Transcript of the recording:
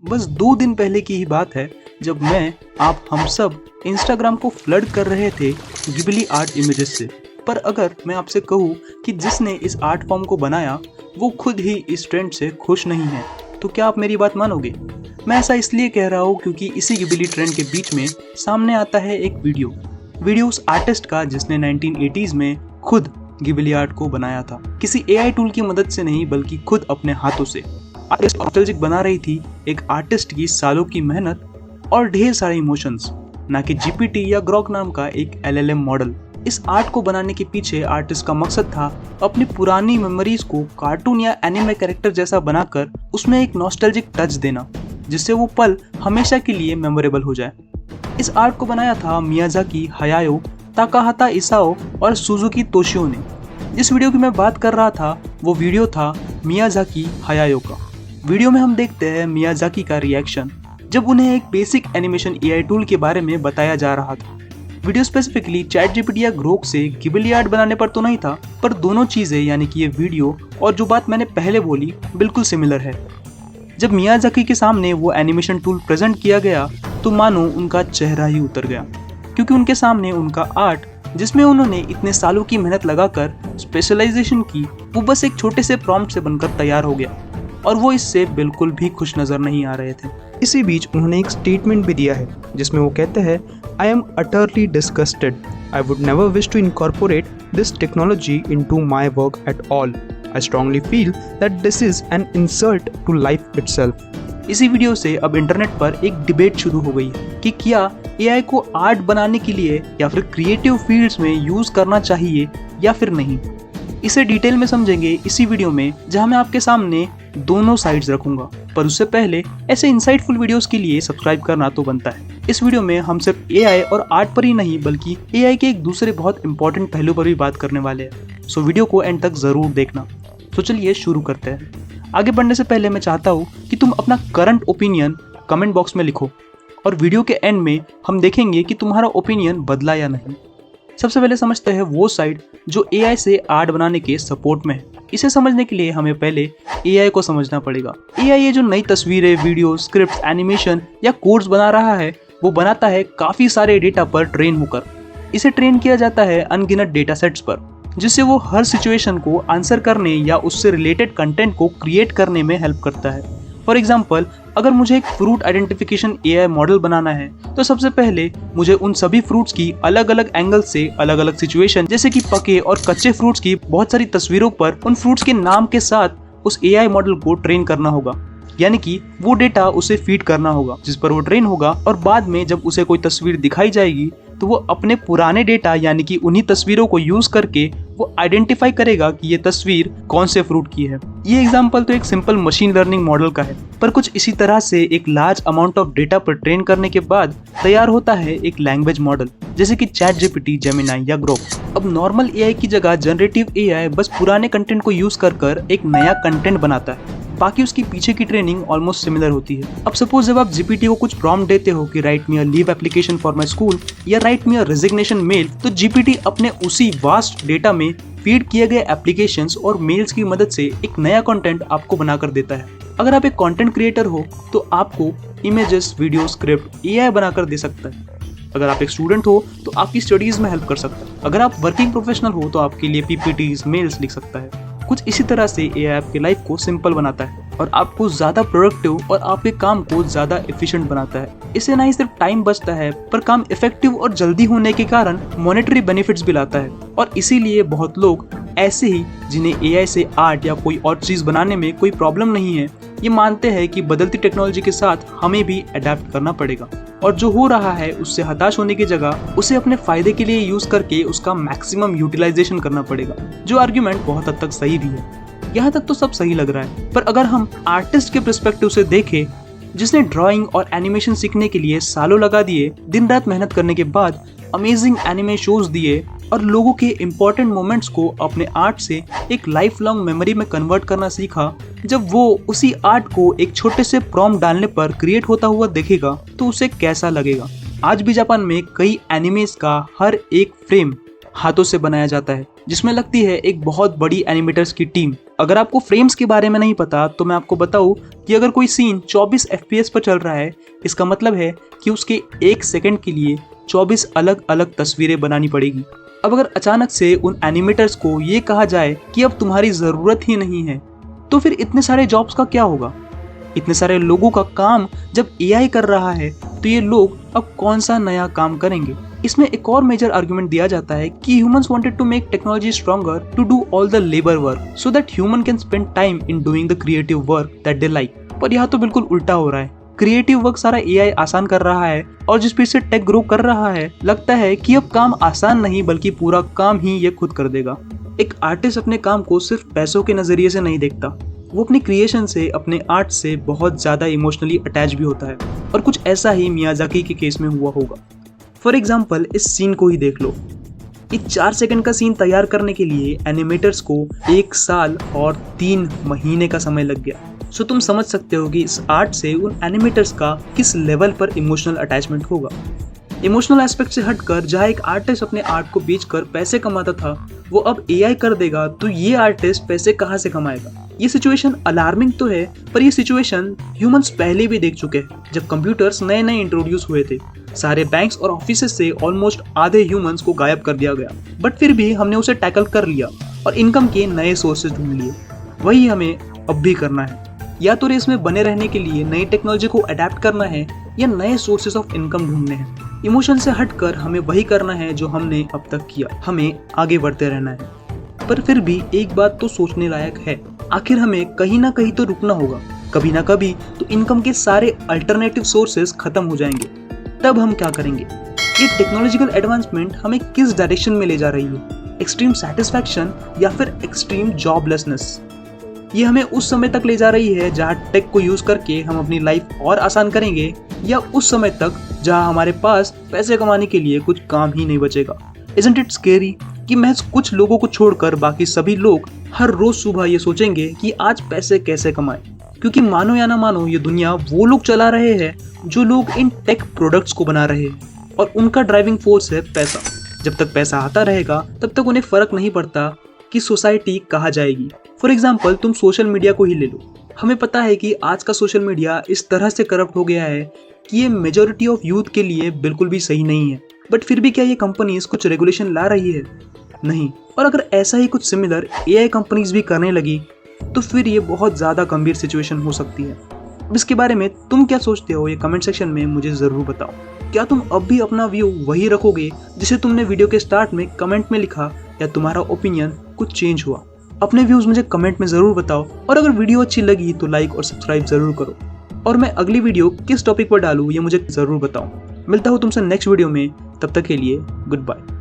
बस 2 दिन पहले की ही बात है जब मैं, आप, हम सब इंस्टाग्राम को फ्लड कर रहे थे गिबली आर्ट इमेजेस से। पर अगर मैं आपसे कहूँ कि जिसने इस आर्ट फॉर्म को बनाया वो खुद ही इस ट्रेंड से खुश नहीं है, तो क्या आप मेरी बात मानोगे? मैं ऐसा इसलिए कह रहा हूँ क्योंकि इसी गिबली ट्रेंड के बीच में सामने आता है एक वीडियो उस आर्टिस्ट का जिसने 1980s में खुद गिबली आर्ट को बनाया था, किसी AI टूल की मदद से नहीं बल्कि खुद अपने हाथों से। आर्टिस्ट नॉस्टैल्जिक बना रही थी एक आर्टिस्ट की सालों की मेहनत और ढेर सारे इमोशंस, ना कि GPT या ग्रॉक नाम का एक LLM मॉडल। इस आर्ट को बनाने के पीछे आर्टिस्ट का मकसद था अपनी पुरानी मेमोरीज को कार्टून या एनिमे कैरेक्टर जैसा बनाकर उसमें एक नॉस्टैल्जिक टच देना, जिससे वो पल हमेशा के लिए मेमोरेबल हो जाए। इस आर्ट को बनाया था मियाजाकी हायाओ, ताकाहाता इसाओ और सुजुकी तोशियो ने। जिस वीडियो की मैं बात कर रहा था वो वीडियो था मियाजाकी हायाओ का। वीडियो में हम देखते हैं मियाजाकी का रिएक्शन जब उन्हें एक बेसिक एनिमेशन AI टूल के बारे में बताया जा रहा था। वीडियो स्पेसिफिकली ChatGPT या ग्रोक से गिबली आर्ट बनाने पर तो नहीं था, पर दोनों चीज़ें यानी कि ये वीडियो और जो बात मैंने पहले बोली बिल्कुल सिमिलर है। जब मियाजाकी के सामने वो एनिमेशन टूल प्रेजेंट किया गया तो मानो उनका चेहरा ही उतर गया, क्योंकि उनके सामने उनका आर्ट जिसमें उन्होंने इतने सालों की मेहनत लगाकर स्पेशलाइजेशन की, वो बस एक छोटे से प्रॉम्प्ट से बनकर तैयार हो गया और वो इससे बिल्कुल भी खुश नजर नहीं आ रहे थे। इसी बीच उन्होंने एक स्टेटमेंट भी दिया है जिसमें वो कहते हैं, I am utterly disgusted, I would never wish to incorporate this technology into my work at all, I strongly feel that this is an insult to life itself. इसी वीडियो से अब इंटरनेट पर एक डिबेट शुरू हो गई कि क्या AI को आर्ट बनाने के लिए या फिर क्रिएटिव फील्ड्स में यूज करना चाहिए या फिर नहीं। इसे डिटेल में समझेंगे इसी वीडियो में, जहां मैं आपके सामने दोनों साइड्स रखूंगा। पर उससे पहले ऐसे इंसाइटफुल वीडियोस के लिए सब्सक्राइब करना तो बनता है। इस वीडियो में हम सिर्फ AI और आर्ट पर ही नहीं बल्कि AI के एक दूसरे बहुत इंपॉर्टेंट पहलू पर भी बात करने वाले हैं, सो वीडियो को एंड तक जरूर देखना। तो चलिए शुरू करते हैं। आगे बढ़ने से पहले मैं चाहता हूँ कि तुम अपना करंट ओपिनियन कमेंट बॉक्स में लिखो और वीडियो के एंड में हम देखेंगे कि तुम्हारा ओपिनियन बदला या नहीं। सबसे पहले समझते हैं वो साइड जो AI से आर्ट बनाने के सपोर्ट में है। इसे समझने के लिए हमें पहले AI को समझना पड़ेगा। AI ये जो नई तस्वीरें, वीडियो, स्क्रिप्ट, एनिमेशन या कोड्स बना रहा है वो बनाता है काफ़ी सारे डेटा पर ट्रेन होकर। इसे ट्रेन किया जाता है अनगिनत डेटा सेट्स पर, जिससे वो हर सिचुएशन को आंसर करने या उससे रिलेटेड कंटेंट को क्रिएट करने में हेल्प करता है। फॉर एग्जाम्पल, अगर मुझे एक फ्रूट आइडेंटिफिकेशन AI मॉडल बनाना है तो सबसे पहले मुझे उन सभी फ्रूट्स की अलग अलग एंगल से अलग अलग सिचुएशन जैसे कि पके और कच्चे फ्रूट्स की बहुत सारी तस्वीरों पर उन फ्रूट्स के नाम के साथ उस AI मॉडल को ट्रेन करना होगा, यानी कि वो डेटा उसे फीड करना होगा जिस पर वो ट्रेन होगा। और बाद में जब उसे कोई तस्वीर दिखाई जाएगी तो वो अपने पुराने डेटा यानी कि उन्हीं तस्वीरों को यूज करके वो आइडेंटिफाई करेगा कि ये तस्वीर कौन से फ्रूट की है। ये एग्जांपल तो एक सिंपल मशीन लर्निंग मॉडल का है, पर कुछ इसी तरह से एक लार्ज अमाउंट ऑफ डेटा पर ट्रेन करने के बाद तैयार होता है एक लैंग्वेज मॉडल जैसे कि ChatGPT, जेमिनी या ग्रोक। अब नॉर्मल AI की जगह जनरेटिव AI बस पुराने कंटेंट को यूज कर एक नया कंटेंट बनाता है, बाकी उसकी पीछे की ट्रेनिंग ऑलमोस्ट सिमिलर होती है। अब सपोज जब आप GPT को कुछ प्रॉम्प्ट देते हो कि write me a leave application for my school या write me a resignation mail, तो GPT अपने उसी वास्ट डेटा में फीड किए गए एप्लीकेशंस और मेल्स की मदद से एक नया कंटेंट आपको बनाकर देता है। अगर आप एक कंटेंट क्रिएटर हो तो आपको इमेजेस, वीडियो, स्क्रिप्ट AI बनाकर दे सकता है। अगर आप एक स्टूडेंट हो तो आपकी स्टडीज में हेल्प कर सकता है। अगर आप वर्किंग प्रोफेशनल हो तो आपके लिए PPTs, मेल्स लिख सकता है। कुछ इसी तरह से AI आपकी लाइफ को सिंपल बनाता है और आपको ज़्यादा प्रोडक्टिव और आपके काम को ज़्यादा एफिशिएंट बनाता है। इससे ना ही सिर्फ टाइम बचता है पर काम इफेक्टिव और जल्दी होने के कारण मॉनेटरी बेनिफिट्स भी लाता है। और इसीलिए बहुत लोग ऐसे ही जिन्हें AI से आर्ट या कोई और चीज़ बनाने में कोई प्रॉब्लम नहीं है, ये मानते हैं कि बदलती टेक्नोलॉजी के साथ हमें भी अडेप्ट करना पड़ेगा और जो हो रहा है उससे हताश होने की जगह उसे अपने फायदे के लिए यूज करके उसका मैक्सिमम यूटिलाइजेशन करना पड़ेगा। जो आर्ग्यूमेंट बहुत हद तक सही भी है। यहाँ तक तो सब सही लग रहा है, पर अगर हम आर्टिस्ट के पर्सपेक्टिव से देखें जिसने ड्राइंग और एनिमेशन सीखने के लिए सालों लगा दिए, दिन रात मेहनत करने के बाद अमेजिंग एनिमे शोज दिए और लोगों के इम्पोर्टेंट मोमेंट्स को अपने आर्ट से एक लाइफ लॉन्ग मेमोरी में कन्वर्ट करना सीखा, जब वो उसी आर्ट को एक छोटे से प्रॉम्प्ट डालने पर क्रिएट होता हुआ देखेगा तो उसे कैसा लगेगा। आज भी जापान में कई एनिमेस का हर एक फ्रेम हाथों से बनाया जाता है, जिसमें लगती है एक बहुत बड़ी एनिमेटर्स की टीम। अगर आपको फ्रेम्स के बारे में नहीं पता तो मैं आपको बताऊं कि अगर कोई सीन 24 FPS पर चल रहा है, इसका मतलब है कि उसके 1 सेकंड के लिए 24 अलग अलग तस्वीरें बनानी पड़ेगी। अब अगर अचानक से उन एनिमेटर्स को ये कहा जाए कि अब तुम्हारी ज़रूरत ही नहीं है, तो फिर इतने सारे जॉब्स का क्या होगा? इतने सारे लोगों का काम जब AI कर रहा है तो ये लोग अब कौन सा नया काम करेंगे? इसमें एक और मेजर आर्गुमेंट दिया जाता है कि humans wanted to make technology stronger to do all the labour work so that human can spend time in doing the creative work that they like. पर यहाँ तो बिल्कुल उल्टा हो रहा है। क्रिएटिव वर्क सारा AI आसान कर रहा है और जिस स्पीड से टेक ग्रो कर रहा है, लगता है कि अब काम आसान नहीं बल्कि पूरा काम ही ये खुद कर देगा। एक आर्टिस्ट अपने काम को सिर्फ पैसों के नजरिए से नहीं देखता, वो अपनी क्रिएशन से, अपने आर्ट से बहुत ज़्यादा इमोशनली अटैच भी होता है। और कुछ ऐसा ही मियाजाकी के केस में हुआ होगा। फॉर एग्जाम्पल इस सीन को ही देख लो। एक 4 सेकंड का सीन तैयार करने के लिए एनिमेटर्स को 1 साल और 3 महीने का समय लग गया। सो तुम समझ सकते हो कि इस आर्ट से उन एनिमेटर्स का किस लेवल पर इमोशनल अटैचमेंट होगा। इमोशनल एस्पेक्ट से हटकर जहाँ एक आर्टिस्ट अपने आर्ट को बेचकर पैसे कमाता था, वो अब AI कर देगा तो ये आर्टिस्ट पैसे कहाँ से कमाएगा? ये सिचुएशन अलार्मिंग तो है, पर ये सिचुएशन ह्यूमंस पहले भी देख चुके हैं। जब कंप्यूटर्स नए नए इंट्रोड्यूस हुए थे, सारे बैंक्स और ऑफिसेस से ऑलमोस्ट आधे ह्यूमंस को गायब कर दिया गया, बट फिर भी हमने उसे टैकल कर लिया और इनकम के नए सोर्सेज ढूंढ लिए। वही हमें अब भी करना है। या तो रेस में बने रहने के लिए नई टेक्नोलॉजी को अडेप्ट करना है या नए सोर्सेज ऑफ इनकम ढूंढने हैं। इमोशन से हटकर हमें वही करना है जो हमने अब तक किया, हमें आगे बढ़ते रहना है। पर फिर भी एक बात तो सोचने लायक है, आखिर हमें कहीं ना कहीं तो रुकना होगा। कभी ना कभी तो इनकम के सारे अल्टरनेटिव सोर्सेज खत्म हो जाएंगे। तब हम क्या करेंगे? ये टेक्नोलॉजिकल एडवांसमेंट हमें किस डायरेक्शन में ले जा रही है? एक्सट्रीम सेटिस्फैक्शन या फिर एक्सट्रीम जॉबलेसनेस? ये हमें उस समय तक ले जा रही है जहाँ टेक को यूज करके हम अपनी लाइफ और आसान करेंगे, या उस समय तक जहाँ हमारे पास पैसे कमाने के लिए कुछ काम ही नहीं बचेगा? Isn't it scary कि महज कुछ लोगों को छोड़कर बाकी सभी लोग हर रोज सुबह ये सोचेंगे कि आज पैसे कैसे कमाएं? क्योंकि मानो या ना मानो ये दुनिया वो लोग चला रहे हैं जो लोग इन टेक प्रोडक्ट्स को बना रहे हैं, और उनका ड्राइविंग फोर्स है पैसा। जब तक पैसा आता रहेगा तब तक उन्हें फर्क नहीं पड़ता कि सोसाइटी कहाँ जाएगी। फॉर एग्जाम्पल तुम सोशल मीडिया को ही ले लो। हमें पता है कि आज का सोशल मीडिया इस तरह से करप्ट हो गया है कि ये मेजॉरिटी ऑफ यूथ के लिए बिल्कुल भी सही नहीं है। बट फिर भी क्या ये कंपनीज कुछ रेगुलेशन ला रही है? नहीं। और अगर ऐसा ही कुछ सिमिलर AI कंपनीज भी करने लगी तो फिर ये बहुत ज़्यादा गंभीर सिचुएशन हो सकती है। अब इसके बारे में तुम क्या सोचते हो, ये कमेंट सेक्शन में मुझे ज़रूर बताओ। क्या तुम अब भी अपना व्यू वही रखोगे जिसे तुमने वीडियो के स्टार्ट में कमेंट में लिखा, या तुम्हारा ओपिनियन कुछ चेंज हुआ? अपने व्यूज़ मुझे कमेंट में ज़रूर बताओ, और अगर वीडियो अच्छी लगी तो लाइक और सब्सक्राइब ज़रूर करो। और मैं अगली वीडियो किस टॉपिक पर डालूँ ये मुझे ज़रूर बताओ। मिलता हूँ तुमसे नेक्स्ट वीडियो में, तब तक के लिए गुड बाय।